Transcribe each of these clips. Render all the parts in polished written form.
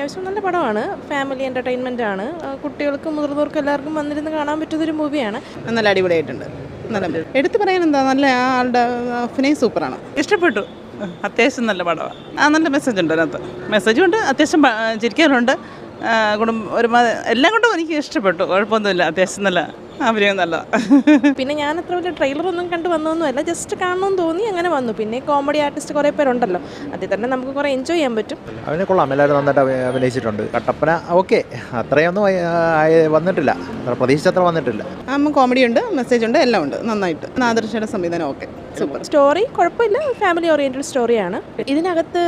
അത്യാവശ്യം നല്ല പടമാണ്. ഫാമിലി എൻ്റർടൈൻമെൻ്റ് ആണ്. കുട്ടികൾക്കും മുതിർന്നവർക്കും എല്ലാവർക്കും വന്നിരുന്ന് കാണാൻ പറ്റുന്നൊരു മൂവിയാണ്. നല്ല അടിപൊളിയായിട്ടുണ്ട്. നല്ല എടുത്തു പറയാൻ എന്താ, നല്ല ആളുടെ അഭിനയം സൂപ്പറാണ്. ഇഷ്ടപ്പെട്ടു. അത്യാവശ്യം നല്ല പടമാണ്. നല്ല മെസ്സേജ് ഉണ്ട് അതിനകത്ത്. മെസ്സേജും ഉണ്ട്, അത്യാവശ്യം ചിരിക്കാനുണ്ട്. എല്ലാം കൊണ്ടും എനിക്ക് ഇഷ്ടപ്പെട്ടു. കുഴപ്പമൊന്നുമില്ല. അത്യാവശ്യം നല്ല അഭിനയം നല്ല. പിന്നെ ഞാൻ അത്ര വലിയ ട്രെയിലറൊന്നും കണ്ട് വന്നൊന്നുമല്ല, ജസ്റ്റ് കാണണമെന്ന് തോന്നി അങ്ങനെ വന്നു. പിന്നെ കോമഡി ആർട്ടിസ്റ്റ് കുറേ പേരുണ്ടല്ലോ, അതിൽ തന്നെ നമുക്ക് കുറേ എൻജോയ് ചെയ്യാൻ പറ്റും. അവനെ കൊള്ളാം, എല്ലാവരും നന്നായിട്ട് അഭിനയിച്ചിട്ടുണ്ട്. കട്ടപ്പന ഓക്കെ, അത്രയൊന്നും വന്നിട്ടില്ല, പ്രതീക്ഷിച്ചത്ര വന്നിട്ടില്ല. കോമഡി ഉണ്ട്, മെസ്സേജ് ഉണ്ട്, എല്ലാം ഉണ്ട്. നന്നായിട്ട് ആദർശയുടെ സംവിധാനം ഓക്കെ, സൂപ്പർ. സ്റ്റോറി കുഴപ്പമില്ല, ഫാമിലി ഓറിയൻറ്റഡ് സ്റ്റോറിയാണ്. ഇതിനകത്ത്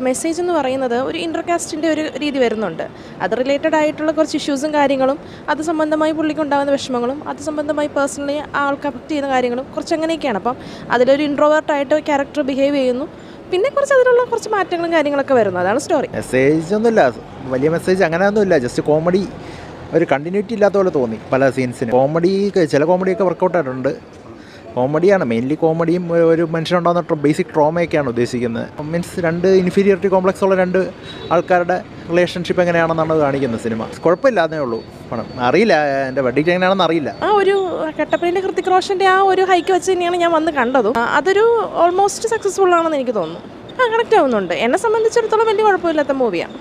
മെസ്സേജ് എന്ന് പറയുന്നത് ഒരു ഇൻ്റർകാസ്റ്റിൻ്റെ ഒരു രീതി വരുന്നുണ്ട്. അത് റിലേറ്റഡ് ആയിട്ടുള്ള കുറച്ച് ഇഷ്യൂസും കാര്യങ്ങളും, അത് സംബന്ധമായി പുള്ളിക്കുണ്ടാകുന്ന വിഷമങ്ങളും, അത് സംബന്ധമായി പേഴ്സണലി ആൾക്ക് അഫക്റ്റ് ചെയ്യുന്ന കാര്യങ്ങളും കുറച്ച് അങ്ങനെയൊക്കെയാണ്. അപ്പം അതിലൊരു ഇൻട്രോവേർട്ടായിട്ട് ക്യാരക്ടർ ബിഹേവ് ചെയ്യുന്നു. പിന്നെ കുറച്ച് അതിലുള്ള കുറച്ച് മാറ്റങ്ങളും കാര്യങ്ങളൊക്കെ വരുന്നു. അതാണ് സ്റ്റോറി. മെസ്സേജ് ഒന്നുമില്ല, വലിയ മെസ്സേജ് അങ്ങനെയൊന്നുമില്ല. ജസ്റ്റ് കോമഡി, ഒരു കണ്ടിന്യൂറ്റി ഇല്ലാത്ത പോലെ തോന്നി പല സീൻസിന്. ചില കോമഡിയൊക്കെ വർക്കൗട്ട് ആയിട്ടുണ്ട്. കോമഡിയാണ് മെയിൻലി. കോമഡിയും ഒരു മനുഷ്യനുണ്ടാകുന്ന ബേസിക് ട്രോമയൊക്കെയാണ് ഉദ്ദേശിക്കുന്നത്. മീൻസ് രണ്ട് ഇൻഫീരിയോറിറ്റി കോംപ്ലക്സ് ഉള്ള രണ്ട് ആൾക്കാരുടെ റിലേഷൻഷിപ്പ് എങ്ങനെയാണെന്നാണ് കാണിക്കുന്നത് സിനിമ. കുഴപ്പമില്ലാന്നേ ഉള്ളൂ. അറിയില്ല എൻ്റെ വെഡിങ് എങ്ങനെയാണെന്ന് അറിയില്ല. ആ ഒരു കട്ടപ്പനയിലെ ഹൃതിക് റോഷൻ്റെ ആ ഒരു ഹൈക്ക് വെച്ച് തന്നെയാണ് ഞാൻ വന്ന് കണ്ടതും. അതൊരു ഓൾമോസ്റ്റ് സക്സസ്ഫുൾ ആണെന്ന് എനിക്ക് തോന്നുന്നു. കണക്റ്റ് ആവുന്നുണ്ട്. എന്നെ സംബന്ധിച്ചിടത്തോളം വലിയ കുഴപ്പമില്ലാത്ത മൂവിയാണ്.